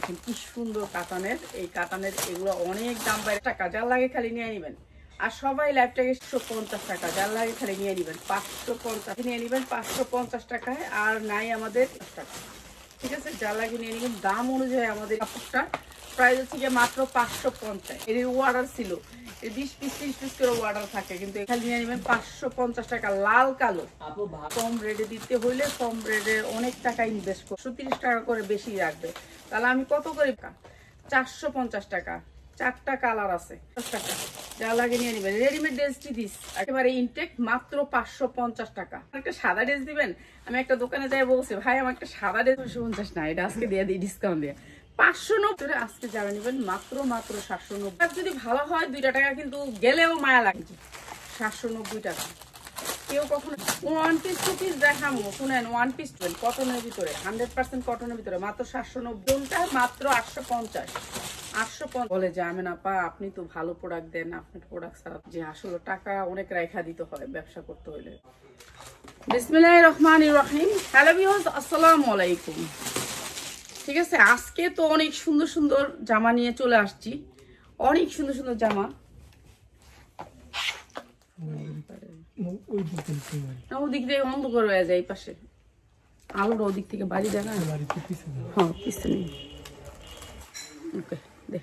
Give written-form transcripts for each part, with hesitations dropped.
দেখেন কি সুন্দর কাতানের, এই কাতানের এগুলো অনেক দাম, 5 টাকা, যার লাগে খালি নিয়ে নেবেন। আর সবাই লাইফটাকে 150 টাকা, যার লাগে খালি নিয়ে নেবেন 550, নিয়ে নেবেন 550 টাকায়। আর নাই আমাদের 10 টাকা, ঠিক আছে, যার লাগে নিয়ে নেবেন। দাম অনুযায়ী আমাদের কাপড়টা প্রাইস হচ্ছে গিয়ে মাত্র 550। এর অর্ডার ছিল 20 পিস 30 পিস করে অর্ডার থাকে, কিন্তু এখানে নিয়ে নেবেন 550 টাকা। লাল কালো কম রেটে দিতে হইলে কম রেটে অনেক টাকা ইনভেস্ট করে 30 টাকা করে বেশি রাখবে। তাহলে আমি কত করে 450 টাকা, 4টা কালার আছে, 10 টাকা, যা লাগে নিয়ে নেবেন। রেডিমেড ড্রেসটি দিস একেবারে ইনটেক, মাত্র 550 টাকা। একটা সাদা ড্রেস দিবেন, আমি একটা দোকানে যাই বলছি ভাই আমার একটা সাদা ড্রেস 550 না, এটা আজকে দিয়ে দিই ডিসকাউন্ট দিয়ে 590। আজকে যারা নেবেন মাত্র 790। আর যদি ভালো হয় 2 টাকা কিন্তু গেলেও মায়া লাগছে, 790 টাকা। কেউ কখনো 1 পিস 2 পিস দেখাবো, শুনেন 1 পিস কটনের ভিতরে 100% কটনের ভিতরে মাত্র 790, মাত্র 850। বলে যে আমি না পা আপনি তো ভালো প্রোডাক্ট দেন, আপনার প্রোডাক্ট ছাড়া যে আসলে টাকা অনেক রেখা দিতে হয় ব্যবসা করতে হলে। বিসমিল্লাহির রহমানির রহিম। হ্যালো ভিউয়ার্স, আসসালামু আলাইকুম। ঠিক আছে, আজকে তো অনেক সুন্দর সুন্দর জামা নিয়ে চলে আসছি, অনেক সুন্দর সুন্দর জামা। ওদিক দিয়ে অন্ধকার হয়ে যায়, এই পাশে আলোর ওদিক থেকে বাড়ি দেখা, হ্যাঁ পিছনে। ওকে দে।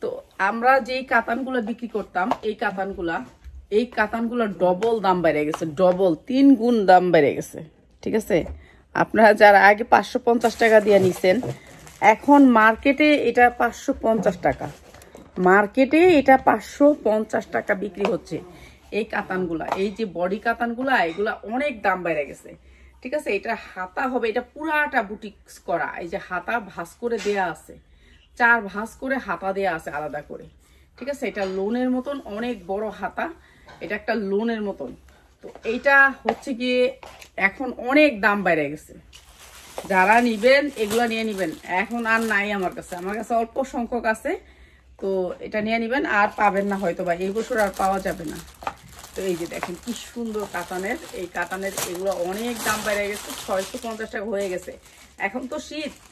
তো আমরা যেই কাতানগুলো বিক্রি করতাম, এই কাতানগুলো ডবল দাম বেড়ে গেছে, ডবল 3 গুণ দাম বেড়ে গেছে। ঠিক আছে, আপনারা যারা আগে 550 টাকা দিয়ে নিছেন, এখন মার্কেটে এটা 550 টাকা, মার্কেটে এটা 550 টাকা বিক্রি হচ্ছে। এই কাতানগুলা, এই যে বডি কাতানগুলা, এগুলা অনেক দাম বেড়ে গেছে। ঠিক আছে, এটা হাতা হবে, এটা পুরাটা বুটিক্স করা, এই যে হাতা ভাঁজ করে দেয়া আছে, 4 ভাঁজ করে হাতা দেয়া আছে আলাদা করে। ঠিক আছে, এটা লোনের মতন অনেক বড় হাতা, এটা একটা লোনের মতন। তো এইটা হচ্ছে গিয়ে এখন অনেক দাম বেড়ে গেছে, যারা নিবেন এগুলা নিয়ে নিবেন। এখন আর নাই আমার কাছে অল্প সংখ্যক আছে, তো এটা নিয়ে নিবেন, আর পাবেন না হয়তো বা এই বছর আর পাওয়া যাবে না। তো এই যে দেখেন কি সুন্দর কাতানের, এই কাতানের এগুলো অনেক দাম বেড়ে গেছে, 650 টাকা হয়ে গেছে। এখন তো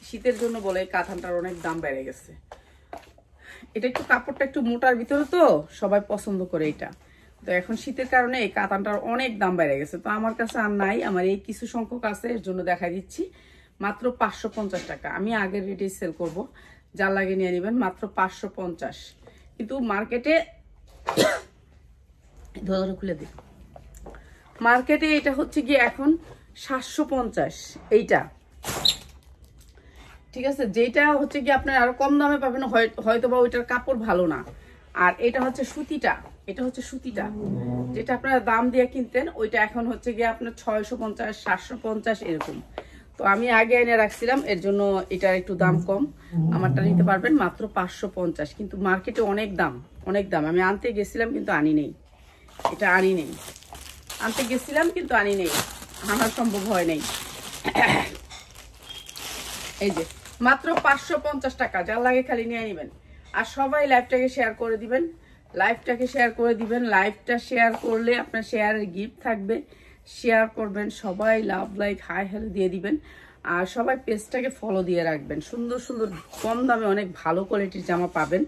শীতের জন্য বলে এই কাতানটার অনেক দাম বেড়ে গেছে। এটা একটু কাপড়টা একটু মোটার ভিতরে, তো সবাই পছন্দ করে এটা। তো এখন শীতের কারণে এই কাতানটার অনেক দাম বেড়ে গেছে, তো আমার কাছে আর নাই, আমার এই কিছু সংখ্যক আছে, এর জন্য দেখা দিচ্ছি মাত্র 550 টাকা। আমি আগের রেটে সেল করব, যার লাগে নিয়ে নেবেন মাত্র 550। কিন্তু মার্কেটে খুলে দিই, মার্কেটে এটা হচ্ছে কি এখন 750 এইটা। ঠিক আছে, যেটা হচ্ছে কি আপনার আরো কম দামে পাবেন, হয়তো বা ওইটার কাপড় ভালো না। আর এটা হচ্ছে সুতিটা, এটা হচ্ছে সুতিটা, যেটা আপনারা দাম দিয়ে কিনতেন, ওইটা এখন হচ্ছে গিয়ে আপনার 650 750 এরকম। তো আমি আগে এনে রাখছিলাম, এর জন্য এটার একটু দাম কম, আমারটা নিতে পারবেন মাত্র 550। কিন্তু মার্কেটে অনেক দাম, অনেক দাম। আমি আনতে গেছিলাম কিন্তু আনি নেই, এটা আনি নেই, আনতে গেছিলাম কিন্তু আনি নেই, আনা সম্ভব হয় নাই। এই যে মাত্র 550 টাকা, যার লাগে খালি নিয়ে নেবেন। আর সবাই লাইভটাকে শেয়ার করে দিবেন, লাইভটাকে শেয়ার করে দিবেন। লাইভটা শেয়ার করলে আপনার শেয়ারের গিফট থাকবে, শেয়ার করবেন, সবাই লাভ লাইক হাই হ্যালো দিয়ে দিবেন। আর সবাই পেজটাকে ফলো দিয়ে রাখবেন, সুন্দর সুন্দর কম দামে অনেক ভালো কোয়ালিটির জামা পাবেন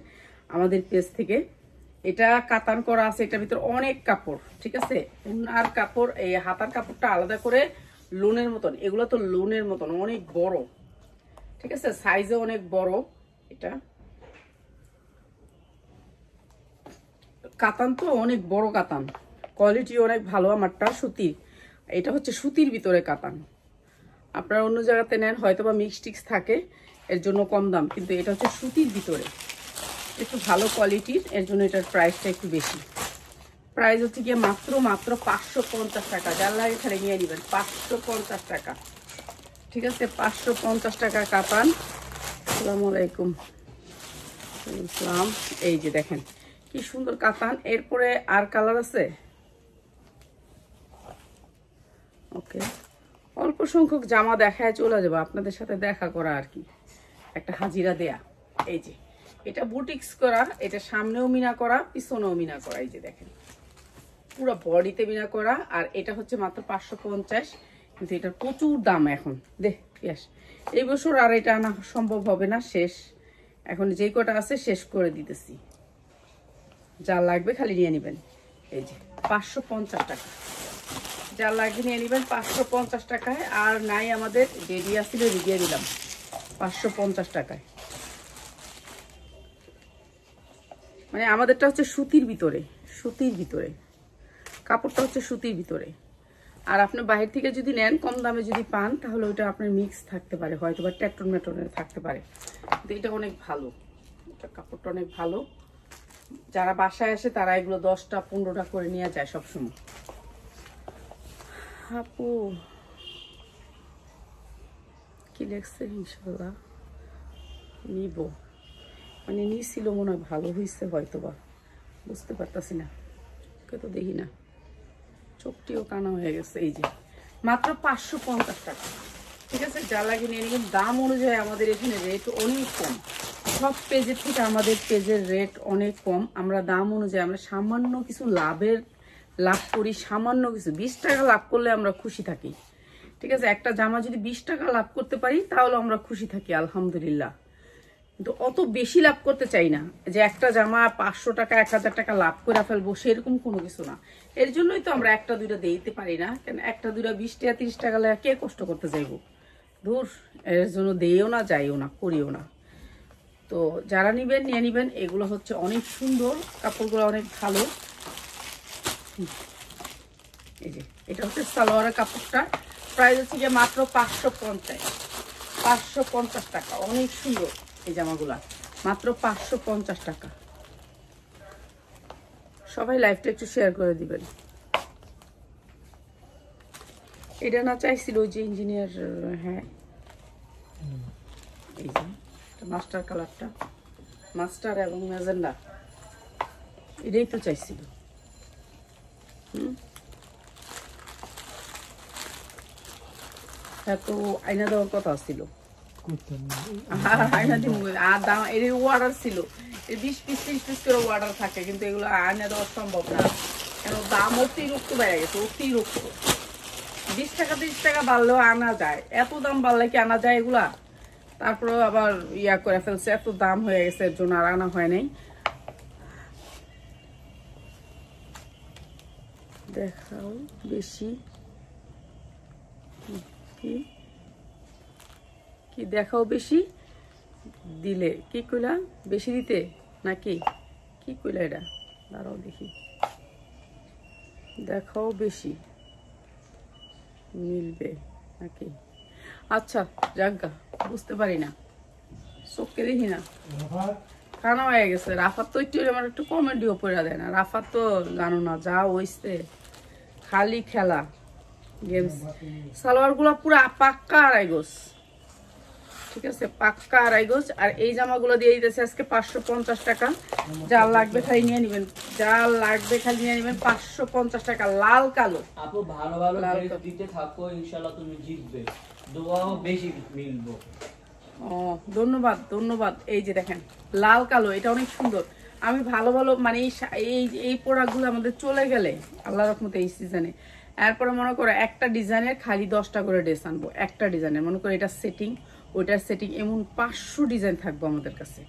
আমাদের পেজ থেকে। এটা কাতান করা আছে, এটার ভিতরে অনেক কাপড়। ঠিক আছে, আর কাপড়, এই হাতার কাপড়টা আলাদা করে লোনের মতন, এগুলো তো লোনের মতন অনেক বড়। ঠিক আছে, সাইজে অনেক বড়। এটা কাতান তো অনেক বড় কাতান, কোয়ালিটি অনেক ভালো। আমারটা সুতির, এটা হচ্ছে সুতির ভিতরে কাতান। আপনারা অন্য জায়গাতে নেন হয়তো বা মিক্সটিক্স থাকে, এর জন্য কম দাম, কিন্তু এটা হচ্ছে সুতির ভিতরে একটু ভালো কোয়ালিটির, এর জন্য এটার প্রাইসটা একটু বেশি। প্রাইস হচ্ছে গিয়ে মাত্র 550 টাকা, যার লাগে খালি নিয়ে নেবেন 550 টাকা। ঠিক আছে, 550 টাকা কাতান। আসসালামু আলাইকুম। ইসলাম। এই যে দেখেন কি সুন্দর কাতান। এরপরে আর কালার আছে, ওকে, অল্প সংখ্যক জামা দেখায় চলে যাবো, আপনাদের সাথে দেখা করা আর কি, একটা হাজিরা দেয়া। এই যে এটা বুটিক্স করা, এটা সামনেও মিনা করা, পিছনেও মিনা করা। এই যে দেখেন পুরো বডিতে মিনা করা। আর এটা হচ্ছে মাত্র 550। কিন্তু এটার প্রচুর দাম এখন। ইয়াস, এই বছর আর এটা আনা সম্ভব হবে না, শেষ। এখন যেই কটা আছে শেষ করে দিতেছি, যা লাগবে খালি নিয়ে নেবেন। এই যে 550 টাকা, যা লাগবে নিয়ে নেবেন 550 টাকায়। আর নাই আমাদের রেডি আসলে দিয়ে দিলাম 550 টাকায়। মানে আমাদেরটা হচ্ছে সুতির ভিতরে, সুতির ভিতরে কাপড়টা হচ্ছে সুতির ভিতরে। আর আপনি বাইরে থেকে যদি নেন কম দামে যদি পান তাহলে ওইটা আপনার মিক্স থাকতে পারে, হয়তো বা ট্যাটন ম্যাটনের থাকতে পারে। কিন্তু এটা অনেক ভালো, এটা কাপড়টা অনেক ভালো। যারা বাসায় আসে তারা এগুলো 10টা 15টা করে নিয়ে যায় সবসময়। আপু কি লেগছে, ইনশাল্লাহ নিব, মানে নিছিল মনে হয়, ভালো হয়েছে হয়তো বা, বুঝতে পারতাছি না, ওকে তো দেখি না, চোখটিও কানা হয়ে গেছে। এই যে মাত্র 550 টাকা, ঠিক আছে? যা লাগে নিয়ে নিবেন। দাম অনুযায়ী আমাদের এখানে রেট অনেক কম, সব পেজের থেকে আমাদের পেজের রেট অনেক কম। আমরা দাম অনুযায়ী আমরা সামান্য কিছু লাভ করি, সামান্য কিছু 20 টাকা লাভ করলে আমরা খুশি থাকি, ঠিক আছে? একটা জামা যদি 20 টাকা লাভ করতে পারি তাহলে আমরা খুশি থাকি, আলহামদুলিল্লাহ। কিন্তু অত বেশি লাভ করতে চাই না যে একটা জামা 500 টাকা 1000 টাকা লাভ করে ফেলবো, সেরকম কোনো কিছু না। এর জন্যই তো আমরা একটা দুইটা দিতে পারি না, কেন একটা দুইটা 20 টাকা 30 টাকা লাগে কে কষ্ট করতে যাইব, দূর। এর জন্য দিও না, যাইও না, করিও না। তো যারা নিবেন নিয়ে নিবেন। এগুলো হচ্ছে অনেক সুন্দর, কাপড়গুলো অনেক ভালো। এই যে এটা হচ্ছে সালোয়ারের কাপড়টা, প্রাইস হচ্ছে গিয়ে মাত্র 550 টাকা। অনেক সুন্দর এই জামাগুলা, মাত্র 550 টাকা। সবাই লাইভটা একটু শেয়ার করে দিবেন। এটা না চাইছিল ওই যে ইঞ্জিনিয়ার, হ্যাঁ এই যে মাস্টার কালারটা, মাস্টার এবং ম্যাজেন্ডা, এটাই তো চাইছিল। এত আয়না দেওয়ার কথা ছিল, আয়না দিব আর দাম এর অর্ডার ছিল 20 পিস 30 পিস করে অর্ডার থাকে, কিন্তু এগুলো আয়না দেওয়া সম্ভব না, কেন দাম অতিরিক্ত বেড়ে গেছে, অতিরিক্ত। 20 টাকা 30 টাকা বাড়লেও আনা যায়, এত দাম বাড়লে কি আনা যায় এগুলা? তারপরে আবার ইয়া করে ফেলছে, এত দাম হয়ে গেছে, এর জন্য আর আনা হয় নাই। দেখাও বেশি কি দেখাও বেশি দিলে, কি কইলা? বেশি দিতে নাকি কি কইলা? এটা দাঁড়াও দেখি, দেখাও বেশি মিলবে নাকি? আচ্ছা জাগা, বুঝতে পারি না, চোখকে দেখি না, কানা হয়ে গেছে। রাফাত তো একটু আমার একটু কমেডিও পড়া দেয় না, রাফাত তো জানো না, যা হইছে খালি খেলা গেমস। সালোয়ার গুলা পুরা পাক্কা 2.5 গজ, ঠিক আছে? পাক্কা 2.5 গজ। আর এই জামাগুলো দিয়ে দিতেছে আজকে 550 টাকা। যা লাগবে খালি নিয়ে নিবেন, যা লাগবে খালি নিয়ে নিবেন, 550 টাকা। লাল কালো আপু ভালো ভালো ড্রেস দিতে থাকো, ইনশাআল্লাহ তুমি জিতবে, দোয়াও বেশি মিলবো। ও ধন্যবাদ ধন্যবাদ। এই যে দেখেন লাল কালো, এটা অনেক সুন্দর। আমি ভালো ভালো মানে এই প্রোডাক্টগুলো আমাদের চলে গেলে আল্লাহর রহমতে এই সিজনে, এরপরে মনে করো একটা ডিজাইনের খালি 10টা করে ড্রেস আনবো, একটা ডিজাইনের মনে করো এটা সেটিং ওইটার সেটিং, এমন 500 ডিজাইন থাকবো আমাদের কাছে।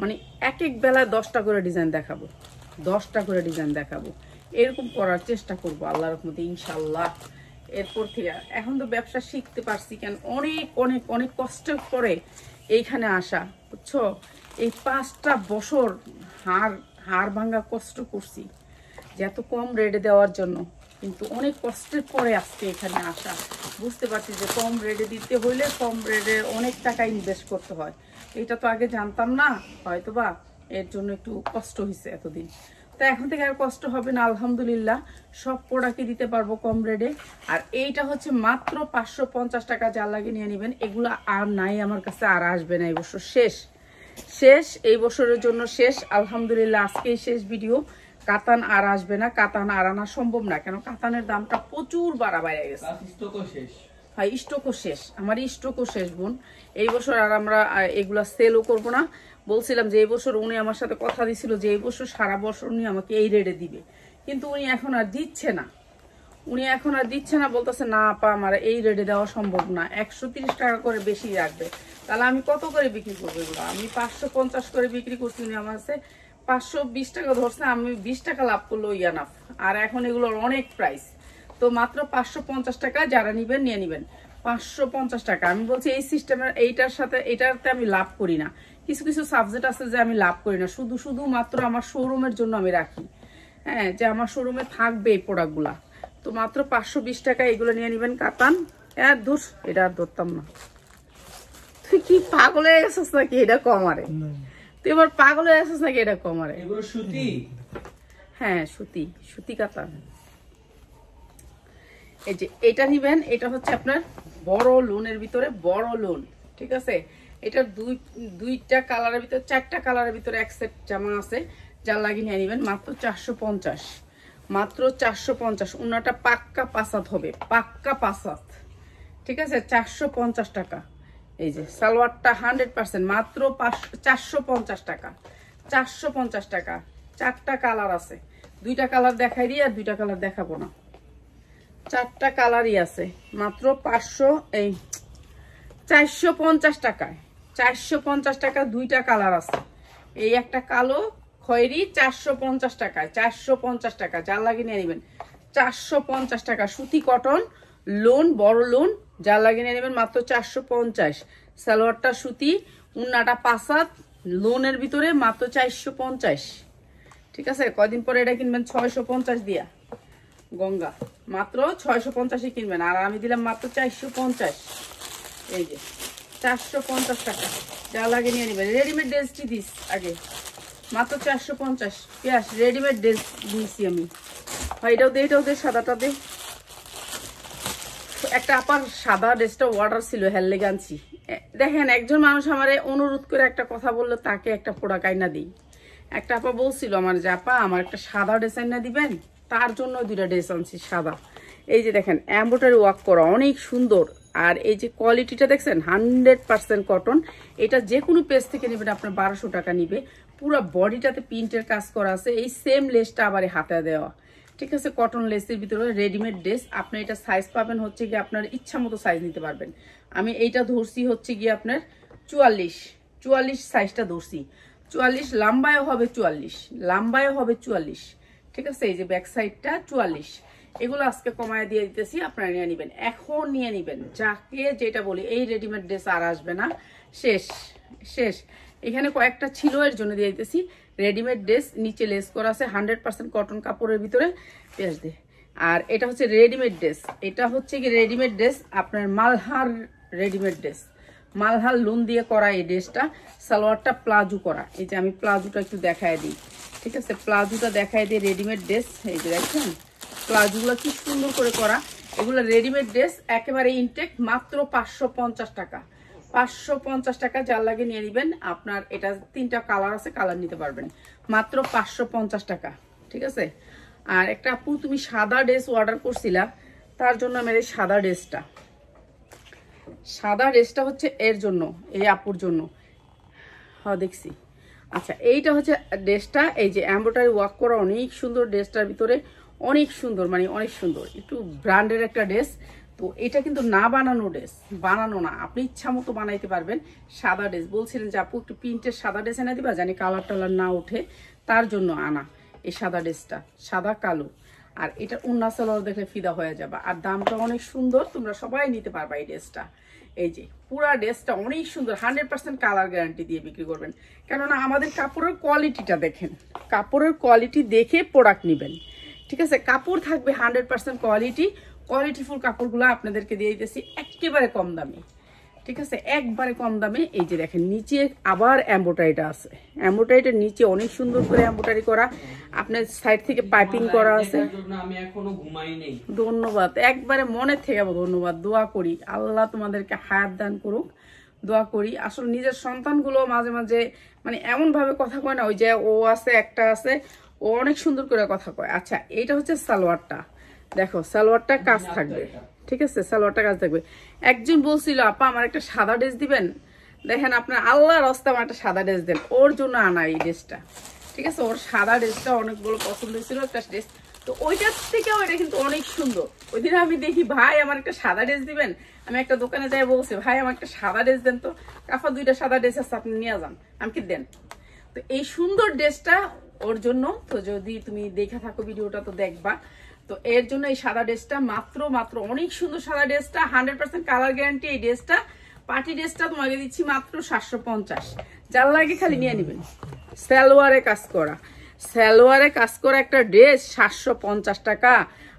মানে এক এক বেলায় 10টা করে ডিজাইন দেখাবো, 10টা করে ডিজাইন দেখাবো, এরকম করার চেষ্টা করবো আল্লাহর রহমতে ইনশাল্লাহ। এরপর থেকে এখন তো ব্যবসা শিখতে পারছি, কেন অনেক অনেক অনেক কষ্টের পরে এইখানে আসা, বুঝছো? এই 5টা বছর হাড় ভাঙা কষ্ট করছি যে এত কম রেটে দেওয়ার জন্য, কিন্তু অনেক কষ্টের পরে আজকে এখানে আসা, বুঝতে পারছি যে কম রেটে দিতে হইলে কম রেটে অনেক টাকা ইনভেস্ট করতে হয়। এটা তো আগে জানতাম না, হয়তোবা এর জন্য একটু কষ্ট হয়েছে এতদিন। তো এখন থেকে আর কষ্ট হবে না, আলহামদুলিল্লাহ সব প্রোডাক্টই দিতে পারবো কম রেটে। আর এইটা হচ্ছে মাত্র 550 টাকা, যা লাগে নিয়ে নেবেন। এগুলো আর নাই আমার কাছে, আর আসবে না, এই বছর শেষ, এই বছরের জন্য শেষ আলহামদুলিল্লাহ। আজকেই শেষ ভিডিও, কাতান আর আসবে না, কাতান আর আনা সম্ভব না, কেন কাতানের দামটা প্রচুর বাইরে গেছে। হ্যাঁ স্টকও শেষ, আমার স্টকও শেষ বোন। এই বছর আর আমরা এগুলা সেলও করবো না। বলছিলাম যে এই বছর উনি আমার সাথে কথা দিছিল যে এই বছর সারা বছর উনি আমাকে এই রেটে দিবে, কিন্তু উনি এখন আর দিচ্ছে না। উনি এখন আর দিচ্ছে না, বলতেছে না আপা আমার এই রেটে দেওয়া সম্ভব না, 130 টাকা করে বেশি রাখবে। তাহলে আমি কত করে বিক্রি করবো এগুলো? আমি 550 করে বিক্রি করছি, উনি আমার কাছে 520 টাকা ধরছে, আমি 20 টাকা লাভ করলো ইয়ানাফ। আর এখন এগুলোর অনেক প্রাইস, তো মাত্র 550 টাকা যারা নিবেন নিয়ে নিবেন। 550 টাকা। আমি বলছি এই সিস্টেমের এইটার সাথে এটাতে আমি লাভ করি না, কিছু কিছু সাবজেক্ট আছে যে আমি লাভ করি না, শুধু মাত্র আমার শোরুমের জন্য আমি রাখি, হ্যাঁ, যে আমার শোরুমে থাকবে এই প্রোডাক্টগুলা। তো মাত্র 520 টাকা এগুলো নিয়ে নিবেন। কাতান ধুর, এটা আর ধরতাম না। তুই কি পাগল হয়ে গেছিস নাকি? এটা কমারে তুই এবার পাগল হয়ে গেছিস নাকি? এটা কমারে এগুলো সুতি, হ্যাঁ সুতি কাতান। এই যে এটা নিবেন, এটা হচ্ছে আপনার বড় লোনের ভিতরে বড় লোন, ঠিক আছে। এটা দুইটা কালারের ভিতরে 4টা কালারের ভিতরে এক সেট জামা আছে, যা লাগিয়ে নিয়ে নিবেন মাত্র 450, মাত্র 450। ওনাটা পাক্কা পাসাত হবে, পাক্কা পাসাত, ঠিক আছে। 450 টাকা। এই যে সালোয়ারটা 100% মাত্র 450 টাকা, 450 টাকা। 4টা কালার আছে, 2টা কালার দেখাই দিই আর 2টা কালার দেখাবো না, 4টা কালারই আছে। মাত্র 450 টাকায়, 450 টাকা 2টা কালার আছে। এই একটা কালো খয়েরি 450 টাকায়, 450 টাকা। যার লাগে নিয়ে নেবেন 450 টাকা। সুতি কটন লোন, বড় লোন, যার লাগে নিয়ে নেবেন মাত্র 450। সালোয়ারটা সুতি, উন্নাটা পাসাত, লোনের ভিতরে মাত্র 450, ঠিক আছে। কয়দিন পরে এটা কিনবেন 650 দিয়া, গঙ্গা মাত্র 650 কিনবেন, আর আমি দিলাম মাত্র 450। এই যে 450 টাকা। যা লাগে নিয়ে নেবেন। রেডিমেড ড্রেসটি দিস আগে মাত্র 450। পেঁয়াজ রেডিমেড ড্রেস দিয়েছি আমি। এটাও দে সাদাটা দে। একটা আপার সাদা ড্রেসটা অর্ডার ছিল, হেল লেগে আনছি। দেখেন একজন মানুষ আমারে অনুরোধ করে একটা কথা বললো, তাকে একটা প্রোডাক্ট আইনা দিই। একটা আপা বলছিল আমার যে আপা আমার একটা সাদা ড্রেস আইনা দিবেন, তার জন্য 2টা ড্রেস আনছি সাদা। এই যে দেখেন এমব্রয়ডারি ওয়ার্ক করা, অনেক সুন্দর। আর এই যে কোয়ালিটিটা দেখছেন 100% কটন। এটা যে কোনো পেজ থেকে নেবেন আপনার 1200 টাকা নিবে। পুরো বডিটাতে প্রিন্টের কাজ করা আছে, এই সেম লেসটা আবার হাতে দেওয়া, ঠিক আছে। কটন লেসের ভিতরে রেডিমেড ড্রেস। আপনি এটা সাইজ পাবেন হচ্ছে গিয়ে আপনার ইচ্ছা মতো সাইজ নিতে পারবেন। আমি এইটা ধরছি হচ্ছে গিয়ে আপনার 44 সাইজটা ধরছি। 44 লম্বায়ও হবে 44, লম্বায়ও হবে 44, ঠিক আছে। এই যে ব্যাক সাইডটা 44। এগুলো আজকে কমায় দিয়ে দিতেছি, আপনারা নিয়ে নেবেন, এখন নিয়ে নেবেন। যাকে যেটা বলি, এই রেডিমেড ড্রেস আর আসবে না, শেষ। এখানে কয়েকটা ছিল, এর জন্য দিয়ে দিতেছি। রেডিমেড ড্রেস, নিচে লেস করা আছে, 100% কটন কাপড়ের ভিতরে পেঁয়াজ দিয়ে। আর এটা হচ্ছে রেডিমেড ড্রেস, এটা হচ্ছে কি রেডিমেড ড্রেস আপনার Malhar readymade dress, Malhar loan দিয়ে করা এই ড্রেসটা। সালোয়ারটা প্লাজো করা। এই যে আমি প্লাজোটা একটু দেখায় দিই, ঠিক আছে। প্লাজোটা দেখায় দিই, রেডিমেড ড্রেস। এই যে দেখছেন প্লাজোগুলো কি সুন্দর করে করা। এগুলো রেডিমেড ড্রেস, একেবারে ইনটেক, মাত্র 550 টাকা, 550 টাকা। যার লাগে নিয়ে নেবেন। আপনার এটা 3টা কালার আছে, কালার নিতে পারবেন, মাত্র 550 টাকা, ঠিক আছে। আর একটা আপু তুমি সাদা ড্রেস অর্ডার করছিলা, তার জন্য আমার এই সাদা ড্রেসটা হচ্ছে এর জন্য, এই আপুর জন্য। হ্যাঁ দেখছি। আচ্ছা এইটা হচ্ছে ড্রেসটা। এই যে এমব্রয়ডারি ওয়ার্ক করা, অনেক সুন্দর ড্রেসটার ভিতরে, অনেক সুন্দর, মানে অনেক সুন্দর, একটু ব্র্যান্ডের একটা ড্রেস। তো এটা কিন্তু না বানানো ড্রেস, বানানো না, আপনি ইচ্ছা মতো বানাইতে পারবেন। সাদা ড্রেস বলছিলেন যে আপু একটু প্রিন্টের সাদা ড্রেস এনে দিবা, জানি কালার টালার না ওঠে, তার জন্য আনা এই সাদা ড্রেসটা, সাদা কালো। আর এটা উন্না সালোয়ার দেখলে ফিদা হয়ে যাবে। আর দামটা অনেক সুন্দর, তোমরা সবাই নিতে পারবা এই ড্রেসটা। এই যে পুরা ড্রেসটা অনেক সুন্দর, 100% কালার গ্যারান্টি দিয়ে বিক্রি করবেন। কেননা আমাদের কাপড়ের কোয়ালিটিটা দেখেন, কাপড়ের কোয়ালিটি দেখে প্রোডাক্ট নেবেন, ঠিক আছে। কাপড় থাকবে 100% কোয়ালিটিফুল কাপড়গুলো আপনাদেরকে দিয়ে দিতেছি একেবারে কম দামে, ঠিক আছে, একবারে কম দামে। এই যে দেখেন নিচে আবার এমব্রয়ডারিটা আছে, এমব্রয়ডারিটার নিচে অনেক সুন্দর করে এমব্রয়ডারি করা, আপনার সাইড থেকে পাইপিং করা আছে। আমি এখনো ঘুমাই নেই। ধন্যবাদ, একবারে মনে থেকে ধন্যবাদ। দোয়া করি আল্লাহ তোমাদেরকে হায়াত দান করুক, দোয়া করি। আসলে নিজের সন্তানগুলো মাঝে মাঝে মানে এমন ভাবে কথা কয় না, ওই যে ও আছে একটা আছে, ও অনেক সুন্দর করে কথা কয়। আচ্ছা এইটা হচ্ছে সালোয়ারটা, দেখো সালোয়ারটা কাজ থাকবে, ঠিক আছে, সালোয়ারটা কাজ থাকবে। একজন বলছিল আপা আমার একটা সাদা ড্রেস দিবেন, দেখেন আপনার আল্লাহর রাস্তায় আমার একটা সাদা ড্রেস দেন, ওর জন্য আনা এই ড্রেসটা, ঠিক আছে। ওর সাদা ড্রেসটা অনেকগুলো পছন্দ হয়েছিল, একটা ড্রেস তো ওইটার থেকেও এটা কিন্তু অনেক সুন্দর। ওই দিন আমি দেখি ভাই আমার একটা সাদা ড্রেস দিবেন, আমি একটা দোকানে যাই বলছি ভাই আমার একটা সাদা ড্রেস দেন তো, কাফা 2টা সাদা ড্রেস আছে আপনি নিয়ে যান, আমি কি দেন। তো এই সুন্দর ড্রেসটা ওর জন্য, তো যদি তুমি দেখে থাকো ভিডিওটা তো দেখবা। তো এর জন্য এই সাদা ড্রেসটা মাত্র অনেক সুন্দর সাদা ড্রেসটা, 100% কালার গ্যারান্টি। এই ড্রেসটা পার্টি ড্রেসটা তোমাকে দিচ্ছি মাত্র 750। যার লাগে খালি নিয়ে নেবেন। সালোয়ারে কাজ করা একটা ড্রেস 750 টাকা।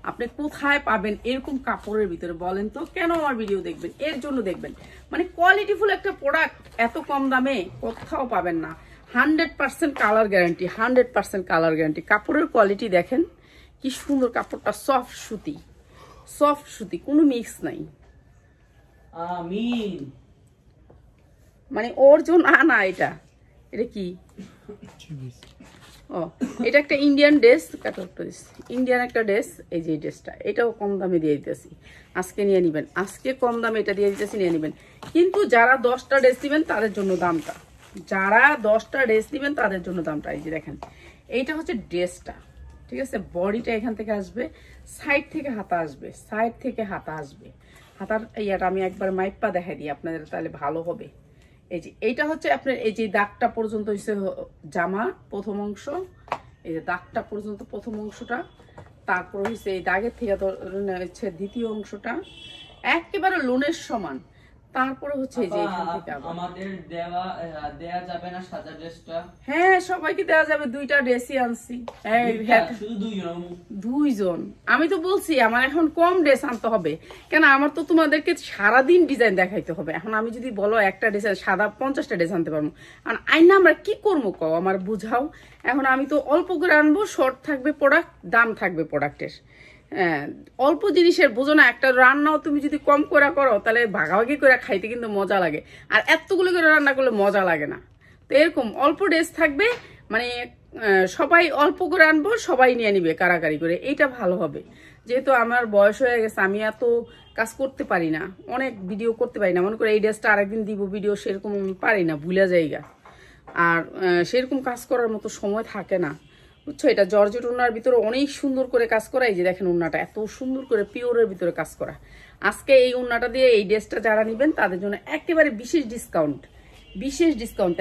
আপনি কোথায় পাবেন এরকম কাপড়ের ভিতরে বলেন তো? কেন আমার ভিডিও দেখবেন? এর জন্য দেখবেন, মানে কোয়ালিটিফুল একটা প্রোডাক্ট এত কম দামে কোথাও পাবেন না। 100% কালার গ্যারান্টি, 100% কালার গ্যারান্টি। কাপড়ের কোয়ালিটি দেখেন কি সুন্দর, কাপড়টা সফট সুতি, কোনো মিক্স নাই। আমিন। মানে ওর জন্য না, এটা কি? ও এটা একটা ইন্ডিয়ান ড্রেস, ইন্ডিয়ান একটা ড্রেস। এই যে ড্রেসটা, এটাও কম দামে দিয়ে দিতেছি, আজকে নিয়ে নিবেন। আজকে কম দামে এটা দিয়ে দিতেছি, নিয়ে নিবেন। কিন্তু যারা 10টা ড্রেস দিবেন তাদের জন্য দামটা, এই যে দেখেন এইটা হচ্ছে ড্রেসটা, ঠিক আছে? বডিটা এখান থেকে আসবে, সাইড থেকে হাতা আসবে, হাতার ইয়াটা আমি একবার মাইপা দেখাই দিই আপনাদের, তাহলে ভালো হবে। এই যে এইটা হচ্ছে আপনার এই যে দাগটা পর্যন্ত হচ্ছে জামা প্রথম অংশ, এই যে দাগটা পর্যন্ত প্রথম অংশটা, তারপর হচ্ছে এই দাগের থেকে হচ্ছে দ্বিতীয় অংশটা একেবারে লোনের সমান। তারপরে হচ্ছে এই যে এখান থেকে আমাদের দেয়া যাবে না সাদা ড্রেসটা? হ্যাঁ সবাইকে দেওয়া যাবে, 2টা ড্রেসই আনছি। শুধু দুইজন। আমি তো বলছি আমার এখন কম ড্রেস আনতে হবে, কেন আমার তো তোমাদেরকে সারাদিন ডিজাইন দেখাইতে হবে। এখন আমি যদি বলো একটা ড্রেস সাদা 50টা ড্রেস আনতে পারবো, আর আইনা আমরা কি করবো কও, আমার বুঝাও। এখন আমি তো অল্প করে আনবো, শর্ট থাকবে প্রোডাক্ট, দাম থাকবে প্রোডাক্টের। হ্যাঁ অল্প জিনিসের বুঝো না, একটা রান্নাও তুমি যদি কম করে করো তাহলে ভাগাভাগি করে খাইতে কিন্তু মজা লাগে, আর এতগুলো করে রান্না করলে মজা লাগে না। তো এরকম অল্প ড্রেস থাকবে, মানে সবাই অল্প করে আনবো, সবাই নিয়ে নিবে কারাকারি করে, এইটা ভালো হবে। যেহেতু আমার বয়স হয়ে গেছে, আমি এত কাজ করতে পারি না, অনেক ভিডিও করতে পারি না। মনে করে এই ড্রেসটা আরেকদিন দিব ভিডিও, সেরকম পারি না, ভুলে যাইগা। আর সেরকম কাজ করার মতো সময় থাকে না, বুঝছো? এটা জর্জেট উন্নার ভিতরে অনেক সুন্দর করে কাজ করা। এই যে দেখেন উন্নাটা এত সুন্দর করে পিওরের ভিতরে কাজ করা। আজকে এই উন্নাটা দিয়ে এই ড্রেসটা যারা নেবেন তাদের জন্য একেবারে বিশেষ ডিসকাউন্ট।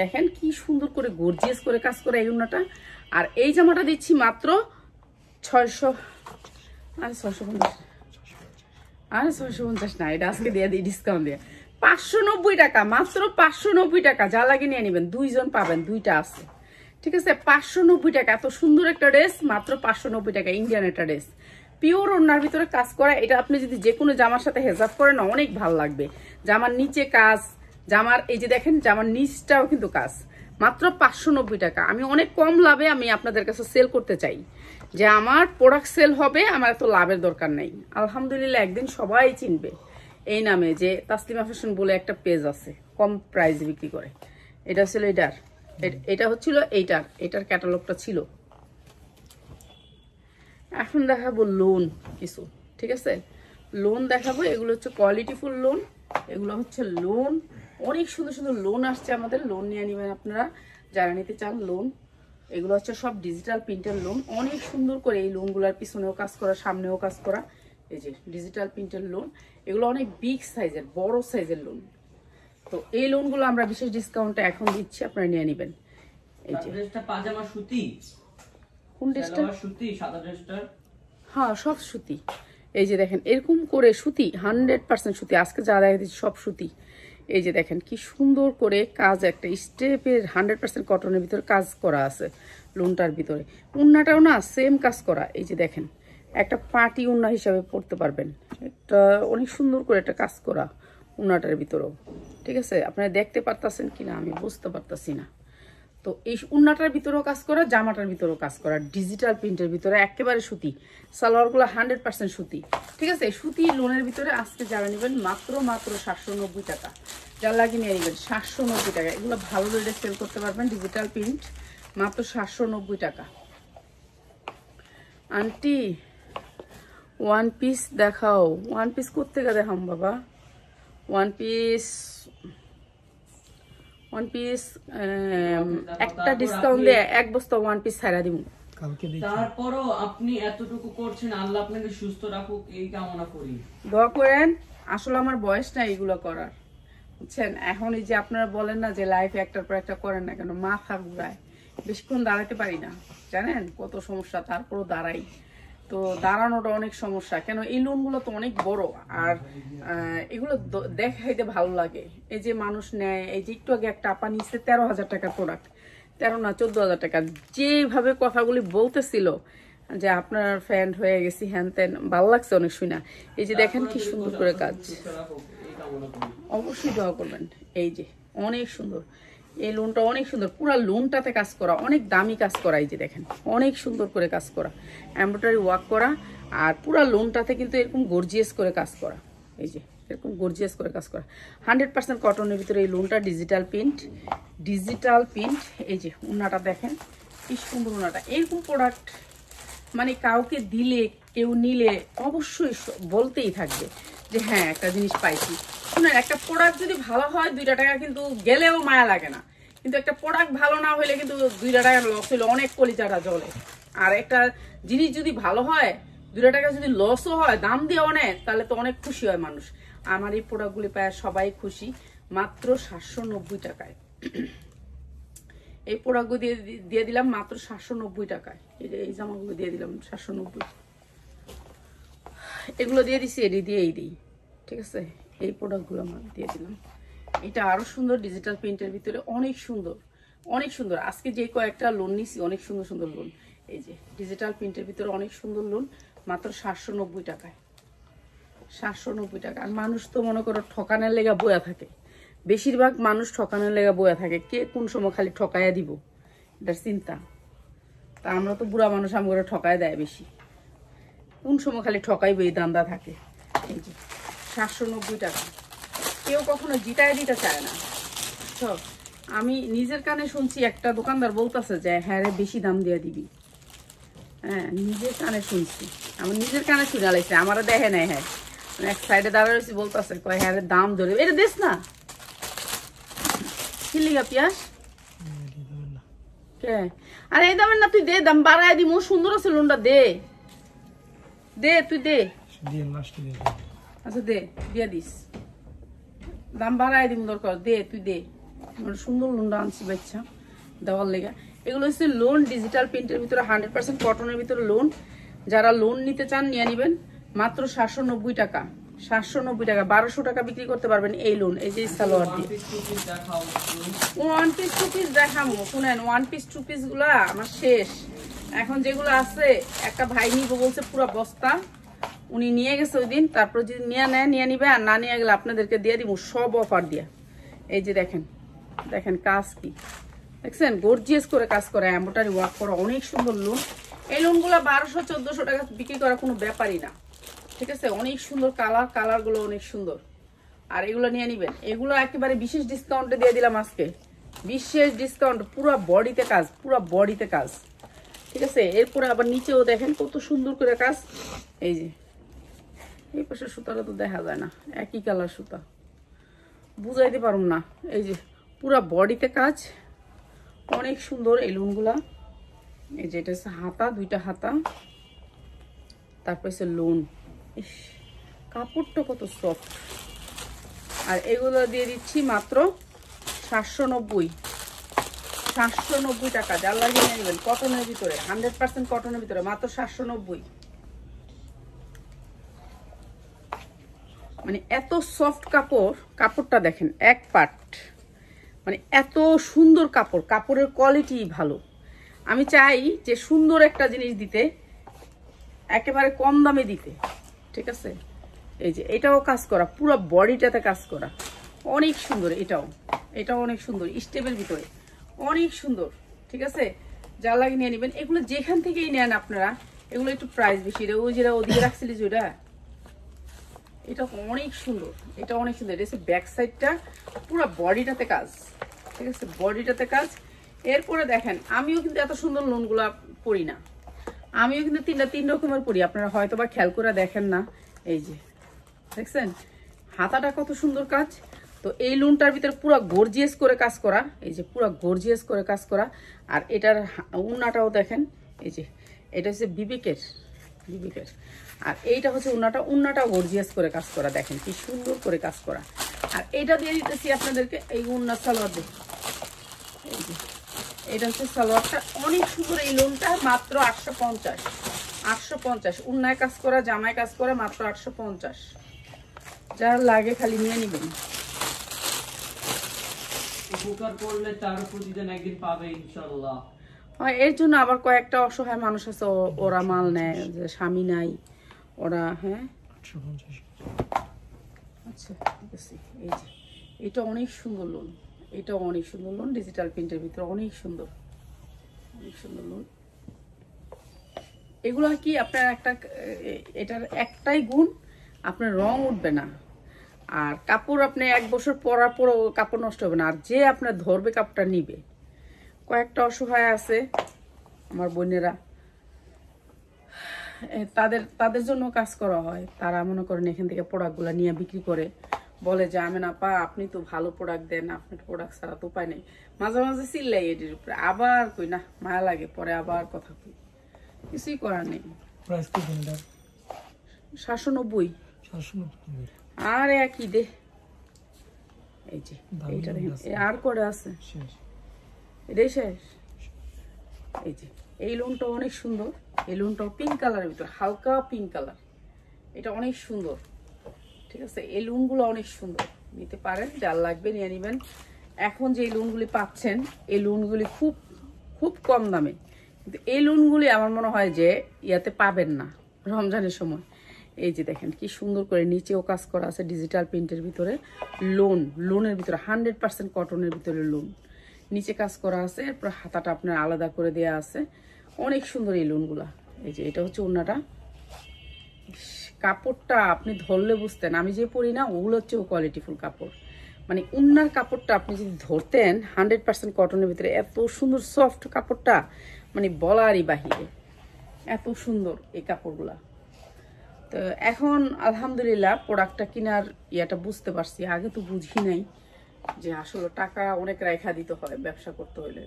দেখেন কি সুন্দর করে গর্জিয়াস করে কাজ করা এই উন্নাটা। আর এই জামাটা দিচ্ছি মাত্র 650 না, এটা আজকে দিয়ে দিই ডিসকাউন্ট দিয়ে 590 টাকা, মাত্র 590 টাকা। যা লাগে নিয়ে নেবেন, 2জন পাবেন, 2টা আছে, ঠিক আছে? 590 টাকা, এত সুন্দর একটা ড্রেস মাত্র 590 টাকা। ইন্ডিয়ান একটা ড্রেস, পিওর ওড়নার ভিতরে কাজ করা। এটা আপনি যদি যে কোনো জামার সাথে হেজাব করেন অনেক ভালো লাগবে। জামার নিচে কাজ, জামার এই যে দেখেন জামার নিচটাও কিন্তু কাজ, মাত্র 590 টাকা। আমি অনেক কম লাভে আমি আপনাদের কাছে সেল করতে চাই, যে আমার প্রোডাক্ট সেল হবে, আমার এত লাভের দরকার নেই। আলহামদুলিল্লাহ একদিন সবাই চিনবে এই নামে, যে তাসলিমা ফ্যাশন বলে একটা পেজ আছে, কম প্রাইস বিক্রি করে। এটা ছিল এটা হচ্ছিল এইটার ক্যাটালগটা ছিল। এখন দেখাবো লোন কিছু, ঠিক আছে? লোন দেখাবো, এগুলো হচ্ছে কোয়ালিটিফুল লোন, এগুলো হচ্ছে লোন। অনেক সুন্দর সুন্দর লোন আসছে আমাদের, লোন নিয়ে নেবেন আপনারা যারা নিতে চান লোন। এগুলো হচ্ছে সব ডিজিটাল প্রিন্টের লোন, অনেক সুন্দর করে এই লোনগুলোর পিছনেও কাজ করা, সামনেও কাজ করা। এই যে ডিজিটাল প্রিন্টের লোন, এগুলো অনেক বিগ সাইজের, বড় সাইজের লোন। তো এই লোনগুলো আমরা বিশেষ ডিসকাউন্টে এখন দিচ্ছি, আপনারা নিয়ে নেবেন। এই যে ড্রেসটা পাজামা সুতি, কোন ড্রেসটা? সুতি, সাদা ড্রেসটা হ্যাঁ সব সুতি। এই যে দেখেন এরকম করে সুতি, 100% সুতি। আজকে যা দেখা দিচ্ছি সব সুতি। এই যে দেখেন কি সুন্দর করে কাজ, একটা স্টেপের 100% কটনের ভিতরে কাজ করা আছে লোনটার ভিতরে। উন্নাটাও না সেম কাজ করা। এই যে দেখেন একটা পার্টি উন্না হিসাবে পড়তে পারবেন, একটা অনেক সুন্দর করে একটা কাজ করা উন্নাটার ভিতরেও, ঠিক আছে? আপনারা দেখতে পারতেছেন কিনা আমি বুঝতে পারতাছি না। তো এই উন্নাটার ভিতরেও কাজ করা, জামাটার ভিতরেও কাজ করা, ডিজিটাল প্রিন্টের ভিতরে একেবারে সুতি। সালোয়ারগুলো 100% সুতি, ঠিক আছে? সুতি লোনের ভিতরে আজকে যারা নেবেন মাত্র 790 টাকা। যার লাগে নিয়ে নেবেন 790 টাকা। এগুলো ভালো রেটে সেল করতে পারবেন, ডিজিটাল প্রিন্ট, মাত্র 790 টাকা। আন্টি ওয়ান পিস দেখাও। ওয়ান পিস কোত্থেকে দেখাম বাবা? ওয়ান পিস একটা ডিসকাউন্ট দিয়ে 1 বস্তা ওয়ান পিস ছাড়া দিব। তারপরও আপনি এতটুকু করছেন, আল্লাহ আপনাকে সুস্থ রাখুক এই কামনা করি। দোয়া করেন। আসলে আমার বয়স না এগুলো করার, বুঝছেন। এখন এই যে আপনারা বলেন না যে লাইফে একটার পর একটা করেন না কেন, মাথা ঘুরায়, বেশিক্ষণ দাঁড়াতে পারি না, জানেন কত সমস্যা। তারপরও দাঁড়াই, তো দাঁড়ানোটা অনেক সমস্যা। কেন এই লোনগুলো তো অনেক বড়, আর এগুলো দেখাইতে ভালো লাগে। এই যে মানুষ নেয়, এই যে একটু আগে একটা আপা নিচ্ছে 13,000 টাকার প্রোডাক্ট, 13 না 14,000 টাকা। যেভাবে কথাগুলি বলতেছিল যে আপনার ফ্যান হয়ে গেছি হ্যান ত্যান, ভালো লাগছে অনেক শুনা। এই যে দেখেন কি সুন্দর করে কাজ, অবশ্যই দোয়া করবেন। এই যে অনেক সুন্দর, এই লোনটা অনেক সুন্দর, পুরো লোনটাতে কাজ করা, অনেক দামি কাজ করা। এই যে দেখেন অনেক সুন্দর করে কাজ করা, এমব্রয়ডারি ওয়ার্ক করা, আর পুরো লোনটাতে কিন্তু এরকম গর্জিয়াস করে কাজ করা। এই যে এরকম গর্জিয়াস করে কাজ করা, 100% কটনের ভিতরে এই লোনটা। Digital print, digital print. এই যে উন্নাটা দেখেন কি সুন্দর উন্নাটা। এরকম প্রোডাক্ট মানে কাউকে দিলে, কেউ নিলে অবশ্যই বলতেই থাকবে যে হ্যাঁ একটা জিনিস পাইছি। শুনেন, একটা প্রোডাক্ট যদি ভালো হয় 2 টাকা কিন্তু গেলেও মায়া লাগে না, কিন্তু একটা প্রোডাক্ট ভালো না হলে কিন্তু 2 টাকা লস হলে অনেক কলিজাটা জ্বলে। আর একটা জিনিস যদি ভালো হয়, 2 টাকা যদি লসও হয়, দাম দিয়ে অনেক, তাহলে তো অনেক খুশি হয় মানুষ। আমার এই প্রোডাক্টগুলি পায় সবাই খুশি, মাত্র 790 টাকায়। এই প্রোডাক্টগুলো দিয়ে দিলাম মাত্র 790 টাকায়। এই জামাগুলো দিয়ে দিলাম 790। এগুলো দিয়ে দিছি, এডি দিয়েই দিই, ঠিক আছে। এই প্রোডাক্টগুলো আমার দিয়ে দিলাম। এটা আরো সুন্দর, ডিজিটাল প্রিন্টের ভিতরে অনেক সুন্দর, অনেক সুন্দর। আজকে যে কয়েকটা লোন নিছি, অনেক সুন্দর সুন্দর লোন। এই যে ডিজিটাল প্রিন্টের ভিতরে অনেক সুন্দর লোন, মাত্র 790 টাকায়। 790 টাকা। আর মানুষ তো মনে করো ঠকানোর লেগা বয়া থাকে, বেশিরভাগ মানুষ ঠকানোর লেগা বয়া থাকে, কে কোন সময় খালি ঠকাইয়া দিব এটার চিন্তা। তা আমরা তো বুড়া মানুষ, আমরা ঠকায় দেয় বেশি, কোন সময় খালি ঠকাইবে এই দান্দা থাকে। এই যে 790 টাকা, কেউ কখনো জিতায় দিতে চায় না। তো আমি নিজের কানে শুনছি একটা দোকানদার বলতেছে যে হ্যাঁ রে বেশি দাম দিয়ে দিবি। হ্যাঁ নিজের কানে শুনছি, আমার নিজের কানে শুনে লাগছে, আমারও দেখে নাই। হ্যাঁ এক সাইডে দাঁড়া রয়েছি, বলতেছে কয় হ্যাঁ রে দাম ধরে এটা দিস না। কি লিগা পিয়াস কে? আর এই দামের না, তুই দে, দাম বাড়ায় দিমু। সুন্দর আছে লোনটা, দে দে, তুই দে। আচ্ছা দে, দিয়া দিস, দাম বাড়ায় দিমু দরকার, দে তুই দে। সুন্দর লোনটা আনছি বাচ্চা দেওয়ার লেগা। এগুলো হচ্ছে লোন, ডিজিটাল প্রিন্টের ভিতরে 100% কটনের ভিতরে লোন। যারা লোন নিতে চান নিয়ে নিবেন, মাত্র 790 টাকা। 790 টাকা, 1200 টাকা বিক্রি করতে পারবেন এই লোন। এই যে সালোয়ার দিয়ে ওয়ান পিস টু পিস দেখাবো। শুনেন, ওয়ান পিস টু পিস গুলা আমার শেষ। এখন যেগুলো আছে, একটা ভাই নিবো বলছে পুরো বস্তা, উনি নিয়ে গেছে ওই দিন। তারপর যদি নিয়ে নেয় নিয়ে নিবে, আর না নিয়ে গেলে আপনাদেরকে দিয়ে দিব সব অফার দিয়া। এই যে দেখেন, দেখেন কাজ কি দেখছেন, গর্জিয়াস করে কাজ করা, এমব্রয়ডারি ওয়ার্ক করা, অনেক সুন্দর লোন। এই লোনগুলো 1200-1400 টাকা বিক্রি করা কোনো ব্যাপারই না, ঠিক আছে। অনেক সুন্দর কালার, কালারগুলো অনেক সুন্দর। আর এগুলো নিয়ে নিবেন, এগুলো একেবারে বিশেষ ডিসকাউন্টে দিয়ে দিলাম আজকে, বিশেষ ডিসকাউন্ট। পুরো বডিতে কাজ, পুরো বডিতে কাজ, ঠিক আছে। এরপরে আবার নিচেও দেখেন কত সুন্দর করে কাজ। এই যে এই পাশে সুতাটা তো দেখা যায় না, একই কালার সুতা, বুঝাইতে পারুম না। এই যে পুরো বডিতে কাজ, অনেক সুন্দর এই লোনগুলা। এই যে এটা হচ্ছে হাতা, 2টা হাতা, তারপর হচ্ছে লোন। কাপড়টা কত সফট। আর এগুলো দিয়ে দিচ্ছি মাত্র 790 টাকা। যার লাগিয়ে নিয়ে নেবেন, কটনের ভিতরে, 100% কটনের ভিতরে, মাত্র 790। মানে এত সফট কাপড়, কাপড়টা দেখেন এক পাট, মানে এত সুন্দর কাপড়, কাপড়ের কোয়ালিটি ভালো। আমি চাই যে সুন্দর একটা জিনিস দিতে, একেবারে কম দামে দিতে, ঠিক আছে। এই যে এটাও কাজ করা, পুরো বডিটাতে কাজ করা, অনেক সুন্দর। এটাও অনেক সুন্দর, স্টেপের ভিতরে অনেক সুন্দর, ঠিক আছে। যা লাগে নিয়ে নেবেন। এগুলো যেখান থেকেই নেন আপনারা, এগুলো একটু প্রাইস বেশি। ওই যেটা ওদিকে রাখছিলি যেটা, এটা অনেক সুন্দর, এটা অনেক সুন্দর। এটা হচ্ছে ব্যাক সাইডটা, পুরো বডিটাতে কাজ, ঠিক আছে, বডিটাতে কাজ। এরপরে দেখেন, আমিও কিন্তু এত সুন্দর লোনগুলা পরি না, আমিও কিন্তু 3 রকমের পরি, আপনারা হয়তো বা খেয়াল করে দেখেন না। এই যে দেখছেন হাতাটা কত সুন্দর কাজ। তো এই লোনটার ভিতরে পুরো গর্জিয়াস করে কাজ করা, এই যে পুরো গর্জিয়াস করে কাজ করা। আর এটার উন্নাটাও দেখেন, এই যে এটা হচ্ছে বিবেকের, আর এইটা হচ্ছে উন্নাটা গর্জিয়াস করে কাজ করা, দেখেন কি সুন্দর করে কাজ করা। আর এটা দিয়ে দিতেছি আপনাদেরকে এই উন্না সালোয়ার দিয়ে, এই যে এটা হচ্ছে সালোয়ারটা অনেক সুন্দর। এই লোনটা মাত্র 850 উন্নায় কাজ করা, জামায় কাজ করা, মাত্র 850। যার লাগে খালি নিয়ে নিবেন। উপকার করলে তার প্রতিদিন একদিন পাবে ইনশাআল্লাহ। এর জন্য আবার কয়েকটা অসহায় মানুষ আছে, ওরা মাল নেয়, যে স্বামী নাই ওরা। হ্যাঁ আচ্ছা ঠিক আছে। এই যে এটা অনেক সুন্দর লোন, এটা অনেক সুন্দর লোন, ডিজিটাল প্রিন্টের ভিতরে অনেক সুন্দর লোন। এগুলো কি আপনার এটার একটাই গুণ, আপনার রং উঠবে না, আর কাপড় আপনি 1 বছর পরার পরও কাপড় নষ্ট হবে না। আর যে আপনার ধরবে কাপড়টা নিবে। কয়েকটা অসহায় আছে আমার বোনেরা, তাদের জন্য কাজ করা হয়। তারা মনে করেন এখান থেকে প্রোডাক্টগুলো নিয়ে বিক্রি করে, বলে যে আমি না পা আপনি তো ভালো প্রোডাক্ট দেন, আপনার প্রোডাক্ট ছাড়া তো উপায় নেই। মাঝে মাঝে চিল্লাই এটির উপরে, আবার কই না মায়া লাগে, পরে আবার কথা কই, কিছুই করার নেই। 790 আর একই দে। এই যে এইটা দেখেন, আর করে আছে, এটাই শেষ। এই যে এই লোনটা অনেক সুন্দর, এই লোনটাও পিঙ্ক কালারের ভিতর, হালকা পিঙ্ক কালার, এটা অনেক সুন্দর। ঠিক আছে, এই লোনগুলো অনেক সুন্দর, নিতে পারেন, যার লাগবে নিয়ে নেবেন। এখন যে লোনগুলি পাচ্ছেন, এই লোনগুলি খুব খুব কম দামে, কিন্তু এই লোনগুলি আমার মনে হয় যে ইয়াতে পাবেন না রমজানের সময়। এই যে দেখেন কি সুন্দর করে নিচেও কাজ করা আছে, ডিজিটাল প্রিন্টের ভিতরে লোনের ভিতরে 100% কটনের ভিতরে লোন, নিচে কাজ করা আছে, এরপর হাতাটা আপনার আলাদা করে দেওয়া আছে, অনেক সুন্দর এই লোনগুলা। এই যে এটা হচ্ছে ওড়নাটা, কাপড়টা আপনি ধরলে বুঝতেন, আমি যে পরি না ওগুলো হচ্ছে কোয়ালিটিফুল কাপড়, মানে উন্নার কাপড়টা আপনি যদি ধরতেন 100% কটনের ভিতরে, এত সুন্দর সফট কাপড়টা, মানে বলারই বাহিরে, এত সুন্দর এই কাপড়গুলা। তো এখন আলহামদুলিল্লাহ প্রোডাক্টটা কেনার ইয়াটা বুঝতে পারছি, আগে তো বুঝি নাই যে আসলে টাকা অনেক রেখা দিতে হয় ব্যবসা করতে হলে।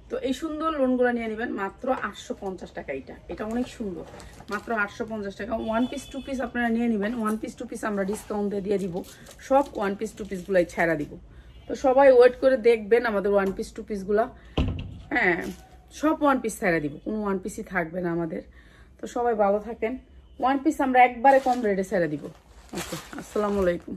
তো এই সুন্দর লোনগুলো নিয়ে নেবেন মাত্র 850 টাকা। এটা অনেক সুন্দর, মাত্র 850 টাকা। 1 পিস 2 পিস আপনারা নিয়ে নেবেন, 1 পিস 2 পিস আমরা ডিসকাউন্ট দিয়ে দিব, সব 1 পিস 2 পিসগুলাই ছাড়া দিব। তো সবাই ওয়েট করে দেখবেন আমাদের 1 পিস 2 পিসগুলা, হ্যাঁ সব 1 পিস ছাড়া দিব, কোনো 1 পিসই থাকবে না আমাদের। তো সবাই ভালো থাকেন, 1 পিস আমরা একবারে কম রেটে ছেড়ে দিব। ওকে, আসসালামু আলাইকুম।